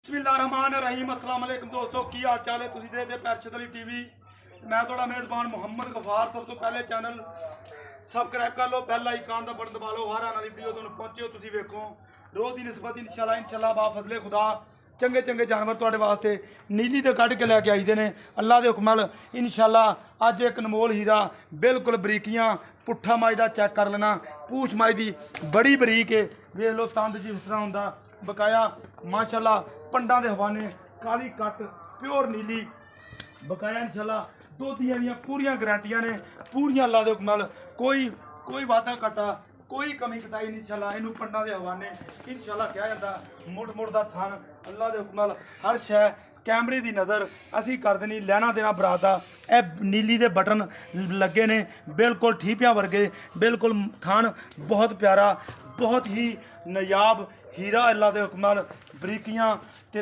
बिस्मिल्लाहिर्रहमानिर्रहीम अस्सलाम वालेकुम दोस्तों की हाल चाल है तुसीं देखदे पैरशद अली टीवी। मैं थोड़ा मेज़बान मुहम्मद गफार। सब तो पहले चैनल सबसक्राइब कर लो, बेल आइकन का बटन दबा लो, हर आने वाली वीडियो तुहानूं पहुंचे तुसीं वेखो। रोज़ की निस्बत इंशाल्लाह बा फजले खुदा चंगे चंगे जानवर तुहाडे वास्ते नीली ते कढ़ के लैके आई दे ने अल्लाह दे हुक्म नाल। इंशाल्लाह अज एक अनमोल हीरा बिल्कुल बरीकियां पुट्ठा माई दा चेक कर लेना। पूछ माई दी बड़ी बरीक है, वेख लो तंद जिस तरह हुंदा बकाया माशाल्लाह। पंडा के हवाने काली कट प्योर नीली बकाया इंशाल्लाह दोधियां दियां पूरियां गारंटियां ने पूरियां अल्लाह दे हुक्म नाल। कोई वादा घाटा कोई कमी कताई नहीं इंशाल्लाह। इनू पंडा के हवाने इंशाल्लाह कहा जाता मुड़ दा थान अल्लाह के हुक्म नाल हर शै कैमरे की नज़र असी कर देनी। लैना देना बरात का ए नीली दे बटन लगे ने बिल्कुल ठीपियां वर्गे बिल्कुल थान बहुत प्यारा बहुत ही नायाब हीरा अल्लाह के हुक्म नाल। बरीकियां ते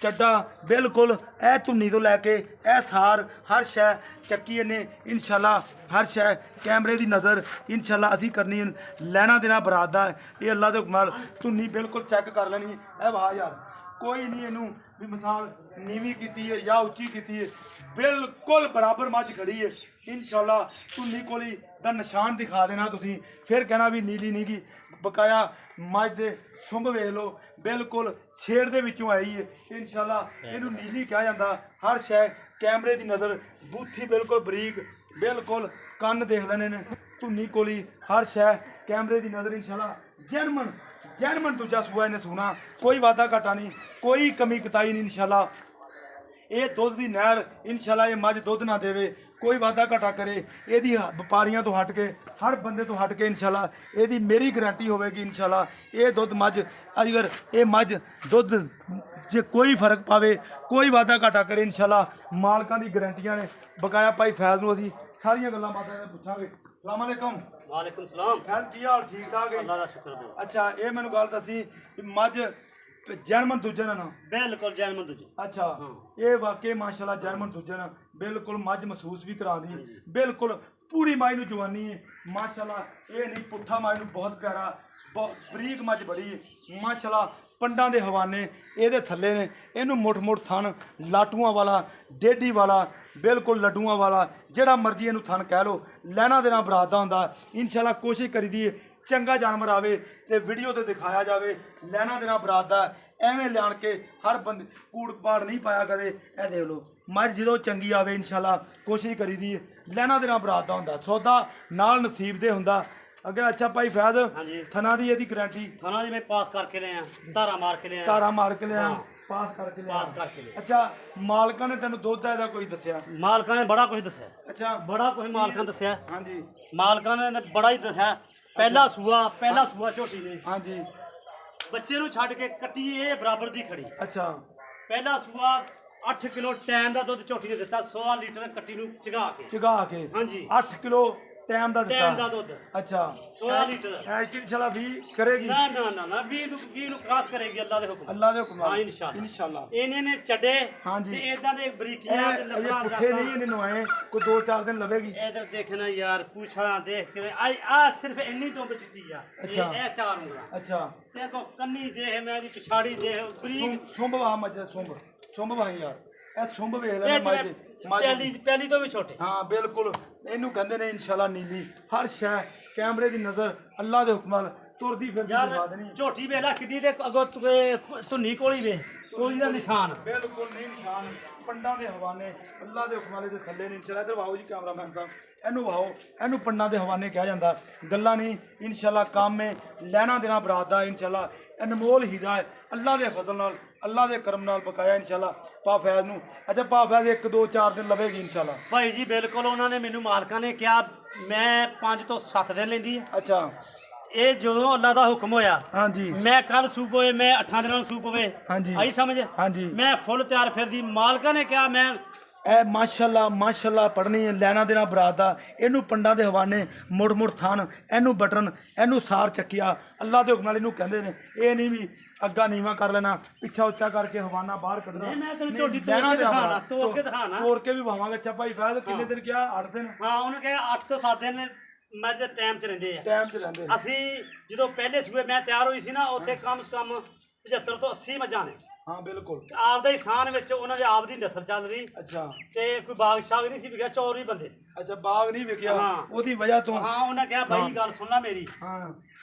चड्डा बिल्कुल ए धुन्नी तो लैके ए सार हर शै चक्की ने इंशाल्लाह। हर शै कैमरे की नज़र इंशाल्लाह असी करनी। लैना देना बरात का ये अल्लाह के हुक्म नाल धुन्नी बिल्कुल चेक कर लेनी। ए वाह यार कोई नहीं इनू भी मिसाल नीवी की है या उच्ची की है, बिल्कुल बराबर मझ खड़ी है इंशाल्लाह। धुन्नी कोली दा निशान दिखा देना तुसीं फिर कहना भी नीली नहीं गी बकाया। मझ दे सुंभ वेख लो बिल्कुल छेड़ दे विचों आई है इंशाल्लाह। इनू नीली कहा जाता। हर शै कैमरे की नज़र बूथी बिल्कुल बरीक बिल्कुल कन्न देख लेने ने धुन्नी कोली हर शै कैमरे की नज़र इंशाल्लाह। जैनमन दूजा सूआ इन्हें सुना कोई वादा घाटा नहीं कोई कमी कताई नहीं इंशाल्लाह। ये दुध की नहर इंशाल्लाह ये मझ दुध ना देवे कोई वादा घाटा करे यदि व्यापारियों तो हट के हर बंदे तो हट के इंशाल्लाह यदि मेरी गारंटी होगी इंशाल्लाह। ये दुध मझ अगर ये मझ दुध जे कोई फर्क पावे कोई वादा घाटा करे इंशाल्लाह मालकां दी गारंटियां ने बकाया। भाई फैज़ नूं असीं सारियां गल्लां बातां पुछांगे। अस्सलाम वालेकुम। वालेकुम सलाम। फैज़ की हाल ठीक ठाक है? अल्लाह दा शुक्र है। अच्छा ये मैनूं गल दसी मझ जैनमन दूजन है ना? बिल्कुल जैनमन दूजी। अच्छा ये वाकई माशाल्लाह जैनमन दूजन बिल्कुल मझ महसूस भी करा दी बिल्कुल पूरी माई नूं जवानी है माशाल्लाह। ये नहीं पुट्ठा माई नूं बहुत प्यारा बरीक मझ बड़ी है माशाल्लाह। पंडा के हवाने ये थले ने इनू मुठ थन लाटूआं वाला डेढ़ी वाला बिल्कुल लड्डूआं वाला जिहड़ा मर्जी इनू थन कह लो। लैना देना बरात दा हुंदा इंशाल्लाह। कोशिश करी दी चंगा जानवर आवे ते वीडियो ते दिखाया जावे। लैना देना बरात दा एवें लियान के हर बंद कूड़ पाड़ नहीं पाया कदे। ए देख लो मझ जो चंगी आवे इंशाल्लाह कोशिश करी दी लैना देना बरात दा हुंदा सौदा नाल नसीब दे हुंदा अगे। अच्छा भाई फैज़ थना दी यदि गारंटी थाना जी मैं पास करके ले आया धारा मार के ले आया तारा मार के लिया पास करके लिया। अच्छा मालका ने तेन दुध दा कोई दसिया? मालका ने बड़ा कुछ दसिया। अच्छा बड़ा कुछ मालका ने दसिया। हाँ जी मालका ने बड़ा ही दसिया। पहला सूआ झोटी ने हाँ जी बच्चे नूं छड्ड के कट्टी ये बराबर दी खड़ी। अच्छा पहला सूआ 8 किलो टाइम दा दुध झोटी ने दिता 100 लीटर कट्टी नूं चगा के। हाँ जी 8 किलो टाइम दा दिता। दुध। अच्छा 16 लीटर इंशाल्लाह 20 करेगी ना ना ना ना 20 नूं क्रॉस करेगी अल्लाह दे हुक्म। अल्लाह दे हुक्म हाँ नाल इंशाल्लाह। इन्हें चढ़े हाँ जी ते इदां दे बरीकियां ते ये नस्लां पुट्ठे नहीं इन्हें नवाए कोई 2-4 दिन लवेगी। इधर देखना यार पूछा देख के आ सिर्फ इन्नी तो बचती आ। अच्छा ये 4 उंगला अच्छा देखो कन्नी देख मैं दी पिछाड़ी देख बरीक सुंभ वा मज सुंभ वा यार ए सुंभ वेख ले पहली तो भी छोटे। हाँ बिल्कुल इनू कहते ने इंशाल्लाह नीली हर शै कैमरे की नज़र अल्लाह के हुक्म नाल तुरदी फिरदी दिखा देनी। झोटी वेला किड्डी दे अगो धुन्नी कोली वे कोली दा निशान बिल्कुल नहीं निशान पंडा के हवाने अल्लाह के हुक्म नाल थले ने इंशाल्लाह। इधर वाओ जी कैमरामैन साहब इनू वाओ इनू पंडा के हवाने कहा जाता गल्लां नहीं इंशाल्लाह। काम में लैना देना बरात दा इंशाल्लाह अनमोल हीरा है अल्लाह के फजल नाल अल्लाह के करम नाल बकाया इंशाल्लाह। पा फैज़ नूं अच्छा पा फैज़ 1-2-4 दिन लवेगी इंशाल्लाह। भाई जी बिल्कुल उन्होंने मैनू मालका ने कहा मैं 5 तो 7 दिन लेंदी है। अच्छा ये जो अल्लाह का हुक्म होया हाँ जी मैं कल सूप होए मैं 8 दिनों सूप होए हाँ जी आई समझ हाँ जी मैं फुल तैयार फिर दी मालका ने कहा मैं ए माशाल्लाह पढ़नी है लैना देना बरात दा। इनू पंडा के हवाने मुड़ थान इनू बटन इनू सार चक्किया अल्लाह के हुक्म नाल इनू कहंदे ने। ये नहीं भी अग्गा नीवा कर लेना पिछा उच्चा करके हवाना बाहर कढ़ना। मैं तेन झोटी तोड़ के दिखाना तोड़ के भी भावांगे। अच्छा भाई फैज़ कितने दिन क्या 8 दिन? हाँ उन्होंने कहा 8 तो 7 दिन मैं जे टाइम च रहिंदे आ टाइम च रहिंदे। ਅਸੀਂ ਜਦੋਂ ਪਹਿਲੇ ਸੂਏ मैं तैयार हुई सी ना उत्थे कम से कम 75 तो 80 मझां ने ਹਾਂ ਬਿਲਕੁਲ ਆਪਦੇ ਹੀ ਸਾਨ ਵਿੱਚ ਉਹਨਾਂ ਦੇ ਆਪ ਦੀ ਨਸਲ ਚੱਲ ਰਹੀ। ਅੱਛਾ ਤੇ ਕੋਈ ਬਾਦਸ਼ਾਹ ਵੀ ਨਹੀਂ ਸੀ ਵਿਕਿਆ, ਚੋਰ ਵੀ ਬੰਦੇ। ਅੱਛਾ ਬਾਗ ਨਹੀਂ ਵਿਕਿਆ ਹਾਂ। ਉਹਦੀ ਵਜ੍ਹਾ ਤੋਂ। ਹਾਂ ਉਹਨੇ ਕਿਹਾ ਬਾਈ ਗੱਲ ਸੁਣਨਾ ਮੇਰੀ, ਹਾਂ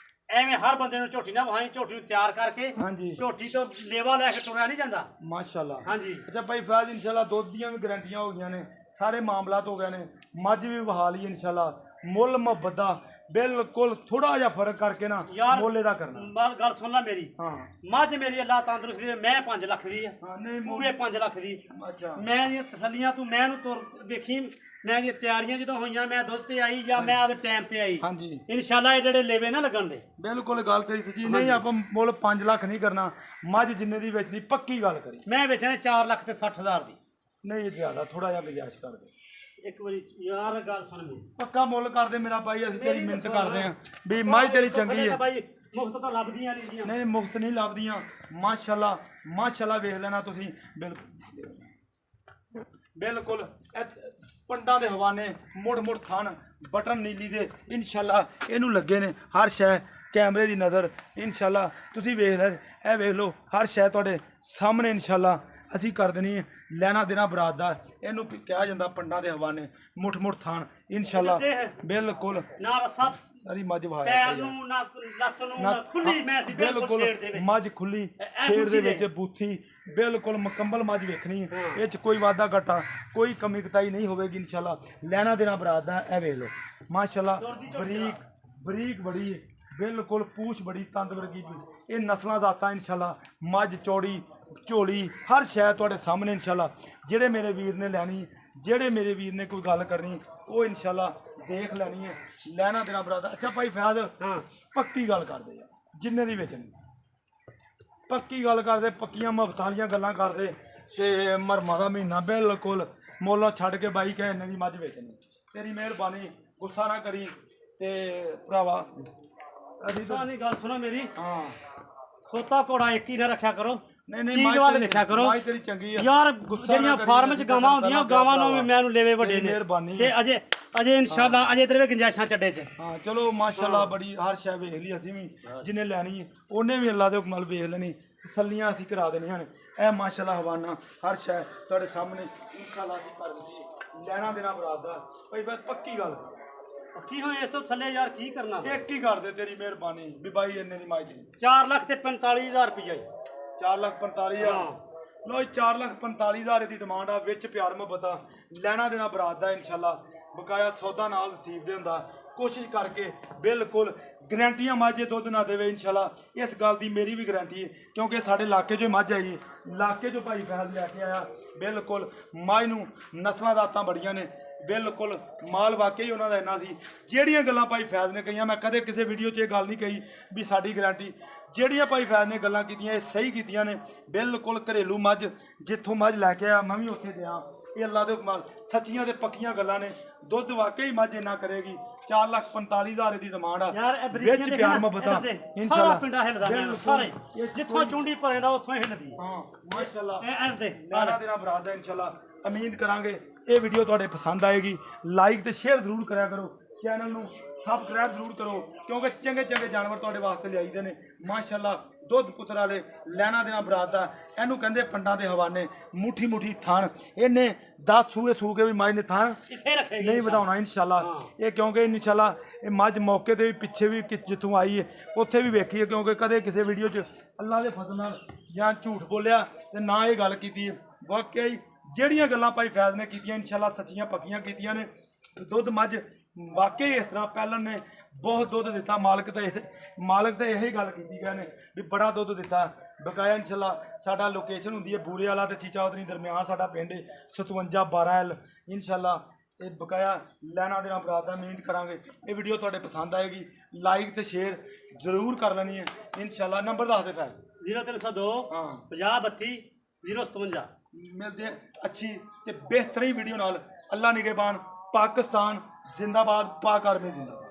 ਐਵੇਂ ਹਰ ਬੰਦੇ ਨੂੰ ਝੋਟੀ ਨਾ ਵਹਾਈ, ਝੋਟੀ ਨੂੰ ਤਿਆਰ ਕਰਕੇ ਹਾਂਜੀ ਝੋਟੀ ਤੋਂ ਲੇਵਾ ਲੈ ਕੇ ਤੁਰਿਆ ਨਹੀਂ ਜਾਂਦਾ। ਮਾਸ਼ਾਅੱਲਾ। ਹਾਂਜੀ ਅੱਛਾ ਭਾਈ ਫੈਜ਼ ਇਨਸ਼ਾਅੱਲਾ ਦੁੱਧ ਦੀਆਂ ਵੀ ਗਰੰਟੀਆਂ ਹੋ ਗਈਆਂ ਨੇ, ਸਾਰੇ ਮਾਮਲਾਤ ਹੋ ਗਏ ਨੇ, ਮੱਝ ਵੀ ਵਹਾ ਲਈ ਇਨਸ਼ਾਅੱਲਾ। ਮੁੱਲ ਮੁਹੱਬਤ ਦਾ ਬਿਲਕੁਲ ਥੋੜਾ ਜਿਹਾ ਫਰਕ ਕਰਕੇ ਨਾ ਯਾਰ ਮੁੱਲੇ ਦਾ ਕਰਨਾ। ਗੱਲ ਸੁਣ ਲੈ ਮੇਰੀ, ਹਾਂ ਮੱਝ ਮੇਰੀ ਅੱਲਾ ਤੰਦਰੁਸਤੀ ਦੇ, ਮੈਂ 5 ਲੱਖ ਦੀ ਆ, ਹਾਂ ਨਹੀਂ ਪੂਰੇ 5 ਲੱਖ ਦੀ। ਅੱਛਾ ਮੈਂ ਦੀਆਂ ਤਸੱਲੀਆਂ ਤੂੰ ਮੈਂ ਨੂੰ ਤੁਰ ਵੇਖੀ, ਮੈਂ ਦੀਆਂ ਤਿਆਰੀਆਂ ਜਦੋਂ ਹੋਈਆਂ, ਮੈਂ ਦੁੱਧ ਤੇ ਆਈ ਜਾਂ ਮੈਂ ਆਪਦੇ ਟਾਈਮ ਤੇ ਆਈ, ਹਾਂਜੀ ਇਨਸ਼ਾਅੱਲਾ ਇਹ ਜਿਹੜੇ ਲੇਵੇ ਨਾ ਲੱਗਣ ਦੇ। ਬਿਲਕੁਲ ਗੱਲ ਤੇਰੀ ਸੱਚੀ। ਨਹੀਂ ਆਪਾਂ ਮੁੱਲ 5 ਲੱਖ ਨਹੀਂ ਕਰਨਾ, ਮੱਝ ਜਿੰਨੇ ਦੀ ਵੇਚਣੀ ਪੱਕੀ ਗੱਲ ਕਰੀ। ਮੈਂ ਵੇਚਣਾ 4 ਲੱਖ ਤੇ 60,000 ਦੀ। ਨਹੀਂ ਇਹ ਜ਼ਿਆਦਾ ਥੋੜਾ ਜਿਹਾ ਗੁੰਜਾਇਸ਼ ਕਰ ਦੇ। ਇੱਕ ਵਾਰੀ ਯਾਰ ਗੱਲ ਸੁਣ ਮੇਰੀ, ਪੱਕਾ ਮੁੱਲ ਕਰ ਦੇ ਮੇਰਾ ਭਾਈ, ਅਸੀਂ ਤੇਰੀ ਮਿਹਨਤ ਕਰਦੇ ਆਂ ਵੀ ਮੱਝ ਤੇਰੀ ਚੰਗੀ ਹੈ। ਭਾਈ ਮੁਫਤ ਤਾਂ ਲੱਭਦੀਆਂ ਨਹੀਂ ਜੀਆਂ। ਨਹੀਂ ਮੁਫਤ ਨਹੀਂ ਲੱਭਦੀਆਂ। ਮਾਸ਼ਾਅੱਲਾ ਮਾਸ਼ਾਅੱਲਾ ਵੇਖ ਲੈਣਾ ਤੁਸੀਂ। ਬਿਲਕੁਲ ਬਿਲਕੁਲ ਪੰਡਾਂ ਦੇ ਹਵਾਨੇ, ਮੁੜ ਮੁੜ ਥਣ, ਬਟਨ ਨੀਲੀ ਦੇ ਇਨਸ਼ਾਅੱਲਾ ਇਹਨੂੰ ਲੱਗੇ ਨੇ ਹਰ ਸ਼ੈ ਕੈਮਰੇ ਦੀ ਨਜ਼ਰ। ਇਨਸ਼ਾਅੱਲਾ ਤੁਸੀਂ ਵੇਖ ਲੈ, ਇਹ ਵੇਖ ਲਓ ਹਰ ਸ਼ੈ ਤੁਹਾਡੇ ਸਾਹਮਣੇ ਇਨਸ਼ਾਅੱਲਾ ਅਸੀਂ ਕਰ ਦੇਣੀ ਹੈ। ਲੈਣਾ ਦੇਣਾ ਬਰਾਤ ਦਾ ਇਹਨੂੰ ਕਿਹਾ ਜਾਂਦਾ, ਪੰਡਾਂ ਦੇ ਹਵਾਨੇ, ਮੁੱਠ ਮੁੱਠ ਥਾਣ ਇਨਸ਼ਾਅੱਲਾ। ਬਿਲਕੁਲ ਨਾ ਰਸਾ ਸਾਰੀ ਮੱਝ ਵਹਾਇਆ ਪੈਰ ਨੂੰ ਨਾ ਲੱਤ ਨੂੰ ਨਾ ਖੁੱਲੀ, ਮੈਂ ਸੀ ਬਿਲਕੁਲ ਸ਼ੇਰ ਦੇ ਵਿੱਚ। ਮੱਝ ਖੁੱਲੀ ਸ਼ੇਰ ਦੇ ਵਿੱਚ ਬੂਥੀ, ਬਿਲਕੁਲ ਮੁਕੰਮਲ ਮੱਝ ਵੇਖਣੀ ਹੈ। ਇਹ ਚ ਕੋਈ ਵਾਧਾ ਘਾਟਾ ਕੋਈ ਕਮੀ ਕਤਾਈ ਨਹੀਂ ਹੋਵੇਗੀ ਇਨਸ਼ਾਅੱਲਾ। ਲੈਣਾ ਦੇਣਾ ਬਰਾਤ ਦਾ ਇਹ ਵੇਖ ਲਓ ਮਾਸ਼ਾਅੱਲਾ। ਬਰੀਕ ਬਰੀਕ ਬੜੀ ਬਿਲਕੁਲ ਪੂਛ ਬੜੀ ਤੰਦ ਵਰਗੀ ਜੀ। ਇਹ ਨਸਲਾਂ ਜ਼ਾਤਾਂ ਇਨਸ਼ਾਅੱਲਾ। ਮੱਝ ਚੌੜੀ ਝੋਲੀ ਹਰ ਸ਼ੈ ਤੁਹਾਡੇ ਸਾਹਮਣੇ ਇਨਸ਼ਾਅੱਲਾ। ਜਿਹੜੇ ਮੇਰੇ ਵੀਰ ਨੇ ਲੈਣੀ, ਜਿਹੜੇ ਮੇਰੇ ਵੀਰ ਨੇ ਕੋਈ ਗੱਲ ਕਰਨੀ, ਉਹ ਇਨਸ਼ਾਅੱਲਾ ਦੇਖ ਲੈਣੀ ਹੈ। ਲੈਣਾ ਦੇਣਾ ਬਰਾਦਰ। ਅੱਛਾ ਭਾਈ ਫੈਜ਼ ਹਾਂ ਪੱਕੀ ਗੱਲ ਕਰਦੇ ਯਾਰ, ਜਿੰਨੇ ਦੀ ਵੇਚਣੀ ਪੱਕੀ ਗੱਲ ਕਰਦੇ, ਪੱਕੀਆਂ ਮੁਹੱਬਤਾਂ ਵਾਲੀਆਂ ਗੱਲਾਂ ਕਰਦੇ ਤੇ ਮਰਮਾ ਦਾ ਮਹੀਨਾ ਬਿਲਕੁਲ ਮੁੱਲ ਛੱਡ ਕੇ ਬਾਈ ਕਹੇ ਇੰਨੇ ਦੀ ਮੱਝ ਵੇਚਣੀ। ਤੇਰੀ ਮਿਹਰਬਾਨੀ, ਗੁੱਸਾ ਨਾ ਕਰੀ ਤੇ ਭਰਾਵਾ। ਅਸੀਂ ਤਾਂ ਨਹੀਂ ਗੱਲ ਸੁਣੋ ਮੇਰੀ, ਹਾਂ ਖੋਤਾ ਘੋੜਾ ਇੱਕ ਹੀ ਨਾ ਰੱਖਿਆ ਕਰੋ, ਨਹੀਂ ਨਹੀਂ ਚੀਜ਼ ਵੱਲ ਵੇਖਿਆ ਕਰੋ। ਮੱਝ ਤੇਰੀ ਚੰਗੀ ਆ ਯਾਰ ਗੁੱਸਾ ਜਿਹੜੀਆਂ ਨਾ ਕਰੀ, ਫਾਰਮ 'ਚ ਅਸੀਂ ਗਾਵਾਂ ਤਾਂ ਹੁੰਦੀਆਂ, ਤੇਰਾ ਗਾਵਾਂ ਨੂੰ ਵੀ ਮੈਨੂੰ ਲੇਵੇ ਵੱਡੇ ਤੇਰੀ ਨੇ ਮਿਹਰਬਾਨੀ ਤੇ ਅਜੇ ਇਨਸ਼ਾਅੱਲਾ ਅਜੇ ਤੇਰੇ ਗੁੰਜਾਇਸ਼ਾਂ ਚੱਡੇ 'ਚ। ਹਾਂ ਚਲੋ ਮਾਸ਼ਾਅੱਲਾ ਬੜੀ ਹਰ ਸ਼ੈ ਵੇਖ ਲਈ ਅਸੀਂ ਵੀ, ਜਿਹਨੇ ਲੈਣੀ ਹੈ ਉਹਨੇ ਵੀ ਅੱਲਾ ਦੇ ਹੁਕਮ ਨਾਲ ਵੇਖ ਲੈਣੀ, ਤਸੱਲੀਆਂ ਅਸੀਂ ਕਰਾ ਦੇਣੀਆਂ ਨੇ। ਇਹ ਮਾਸ਼ਾਅੱਲਾ ਹਵਾਨਾ ਹਰ ਸ਼ੈ ਤੁਹਾਡੇ ਸਾਹਮਣੇ ਇਨਸ਼ਾਅੱਲਾ ਅਸੀਂ ਕਰ ਦਿੱਤੀ। ਲੈਣਾ ਦੇਣਾ ਬਰਾਤ ਦਾ ਭਾਈ ਬਸ ਪੱਕੀ ਗੱਲ ਕੀ ਹੋਏ ਇਸ ਤੋਂ ਥੱਲੇ ਯਾਰ ਕੀ ਕਰਨਾ। ਇੱਕ ਹੀ ਕਰ ਦੇ ਤੇਰੀ ਮਿਹਰਬਾਨੀ ਵੀ ਬਾਈ ਇੰਨੇ ਦੀ ਮਾਈ ਦੀ 4 ਲੱਖ ਤੇ 45,000 ਰੁਪਈਆ ਜੀ। 4,45,000 ਲੋ 4,45,000 ਦੀ ਡਿਮਾਂਡ ਆ, ਵਿੱਚ ਪਿਆਰ ਮੁਹੱਬਤ ਆ। ਲੈਣਾ ਦੇਣਾ ਬਰਾਤ ਦਾ ਇਨਸ਼ਾਅੱਲਾ। ਬਕਾਇਆ ਸੌਦਾ ਨਾਲ ਨਸੀਬ ਦੇ ਹੁੰਦਾ। ਕੋਸ਼ਿਸ਼ ਕਰਕੇ ਬਿਲਕੁਲ ਗਰੰਟੀਆਂ ਮਾਝੇ ਦੁੱਧ ਨਾ ਦੇਵੇ ਇਨਸ਼ਾਅੱਲਾ। ਇਸ ਗੱਲ ਦੀ ਮੇਰੀ ਵੀ ਗਰੰਟੀ ਹੈ ਕਿਉਂਕਿ ਸਾਡੇ ਇਲਾਕੇ 'ਚੋਂ ਮੱਝ ਆਈ, ਇਲਾਕੇ 'ਚੋਂ ਭਾਈ ਫੈਜ਼ ਲੈ ਕੇ ਆਇਆ। ਬਿਲਕੁਲ ਮੱਝ ਨੂੰ ਨਸਲਾਂ ਦਾਤਾਂ ਬੜੀਆਂ ਨੇ, ਬਿਲਕੁਲ ਮਾਲ ਵਾਕਈ ਉਹਨਾਂ ਦਾ ਇੰਨਾ ਸੀ। ਜਿਹੜੀਆਂ ਗੱਲਾਂ ਭਾਈ ਫੈਜ਼ ਨੇ ਕਹੀਆਂ, ਮੈਂ ਕਦੇ ਕਿਸੇ ਵੀਡੀਓ 'ਚ ਇਹ ਗੱਲ ਨਹੀਂ ਕਹੀ ਵੀ ਸਾਡੀ ਗਰੰਟੀ। ਜਿਹੜੀਆਂ ਭਾਈ ਫੈਜ਼ ਨੇ ਗੱਲਾਂ ਕੀਤੀਆਂ ਇਹ ਸਹੀ ਕੀਤੀਆਂ ਨੇ। ਬਿਲਕੁਲ ਘਰੇਲੂ ਮੱਝ ਜਿੱਥੋਂ ਮੱਝ ਲੈ ਕੇ ਆਇਆ ਮੈਂ ਵੀ ਉੱਥੇ ਦਿਆਂ। ਇਹ ਅੱਲਾ ਦੇ ਹੁਕਮ ਸੱਚੀਆਂ ਤੇ ਪੱਕੀਆਂ ਗੱਲਾਂ ਨੇ। ਦੁੱਧ ਵਾਕਈ ਮੱਝ ਇੰਨਾ ਕਰੇਗੀ। 4,45,000 ਦੀ ਡਿਮਾਂਡ ਆ, ਯਾਰ ਵਿੱਚ ਪਿਆਰ ਮੁਹੱਬਤਾਂ ਸਾਰਾ ਪਿੰਡਾ ਹਿੱਲਦਾ ਸਾਰੇ, ਜਿੱਥੋਂ ਚੁੰਡੀ ਭਰੇ ਦਾ ਉੱਥੋਂ ਹੀ ਹਿੱਲਦੀ। ਹਾਂ ਮਾਸ਼ਾਅੱਲਾ। ਇਹ ਦੇ ਲੈਣਾ ਦੇਣਾ ਬਰਾਤ ਦਾ ਇਨਸ਼ਾਅੱਲਾ। ਉਮੀਦ ਕਰਾਂਗੇ ਇਹ ਵੀਡੀਓ ਤੁਹਾਡੇ ਪਸੰਦ ਆਏਗੀ। ਲਾਈਕ ਤੇ ਸ਼ੇਅਰ ਜ਼ਰੂਰ ਕਰਿਆ ਕਰੋ, ਚੈਨਲ ਨੂੰ ਸਬਸਕ੍ਰਾਈਬ ਜ਼ਰੂਰ ਕਰੋ ਕਿਉਂਕਿ ਚੰਗੇ ਚੰਗੇ ਜਾਨਵਰ ਤੁਹਾਡੇ ਵਾਸਤੇ ਲਿਆਈਦੇ ਨੇ ਮਾਸ਼ਾਅੱਲਾ। ਦੁੱਧ ਪੁੱਤਰ ਵਾਲੇ ਲੈਣਾ ਦੇਣਾ ਬਰਾਤ ਦਾ ਇਹਨੂੰ ਕਹਿੰਦੇ ਪੰਡਾਂ ਦੇ ਹਵਾਨੇ। ਮੁੱਠੀ ਮੁੱਠੀ ਥਣ ਇਹਨੇ 10 ਸੂਏ ਸੂ ਕੇ ਵੀ ਮੱਝ ਨੇ ਥਣ ਇੱਥੇ ਰੱਖੇਗੀ ਨਹੀਂ ਵਧਾਉਣਾ ਇਨਸ਼ਾਅੱਲਾ। ਇਹ ਕਿਉਂਕਿ ਇਨਸ਼ਾਅੱਲਾ ਇਹ ਮੱਝ ਮੌਕੇ ਤੇ ਵੀ ਪਿੱਛੇ ਵੀ ਜਿੱਥੋਂ ਆਈ ਹੈ ਉੱਥੇ ਵੀ ਵੇਖੀ ਹੈ ਕਿਉਂਕਿ ਕਦੇ ਕਿਸੇ ਵੀਡੀਓ 'ਚ ਅੱਲਾ ਦੇ ਫਜ਼ਲ ਨਾਲ ਜਾਂ ਝੂਠ ਬੋਲਿਆ ਤੇ ਨਾ ਇਹ ਗੱਲ ਕੀਤੀ ਹੈ। ਵਾਕਿਆ ਹੀ ਜਿਹੜੀਆਂ ਗੱਲਾਂ ਭਾਈ ਫੈਜ਼ ਨੇ ਕੀਤੀਆਂ ਇਨਸ਼ਾਅੱਲਾ ਸੱਚੀਆਂ ਪੱਕੀਆਂ ਕੀਤੀਆਂ ਨੇ। ਦੁੱਧ ਮੱਝ ਵਾਕਈ ਇਸ ਤਰ੍ਹਾਂ ਪਹਿਲਣ ਨੇ ਬਹੁਤ ਦੁੱਧ ਦਿੱਤਾ। ਮਾਲਕ ਤਾਂ ਇਹੀ ਗੱਲ ਕੀਤੀ ਗਏ ਨੇ ਵੀ ਬੜਾ ਦੁੱਧ ਦਿੱਤਾ। ਬਕਾਇਆ ਇਨਸ਼ਾਅੱਲਾ ਸਾਡਾ ਲੋਕੇਸ਼ਨ ਹੁੰਦੀ ਹੈ ਬੂਰੇ ਵਾਲਾ ਤੇ ਚੀਚਾ ਉਤਨੀ ਦਰਮਿਆਨ ਸਾਡਾ ਪਿੰਡ 5712L ਇਨਸ਼ਾਅੱਲਾ। ਇਹ ਬਕਾਇਆ ਲੈਣਾ ਦੇਣਾ ਬਰਾਤ ਦਾ। ਉਮੀਦ ਕਰਾਂਗੇ ਇਹ ਵੀਡੀਓ ਤੁਹਾਡੇ ਪਸੰਦ ਆਏਗੀ। ਲਾਈਕ ਤੇ ਸ਼ੇਅਰ ਜ਼ਰੂਰ ਕਰ ਲੈਣੀ ਹੈ ਇਨਸ਼ਾਅੱਲਾ। ਨੰਬਰ ਦੱਸ ਦੇ ਫੈਜ਼। 0302 ਹਾਂ 50 32 057। ਮਿਲਦੇ ਆ ਅੱਛੀ ਤੇ ਬਿਹਤਰੀਨ ਵੀਡੀਓ ਨਾਲ। ਅੱਲਾ ਨਿਗਹਿਬਾਨ। ਪਾਕਿਸਤਾਨ ਜ਼ਿੰਦਾਬਾਦ, ਪਾਕ ਆਰਮੀ ਜ਼ਿੰਦਾਬਾਦ।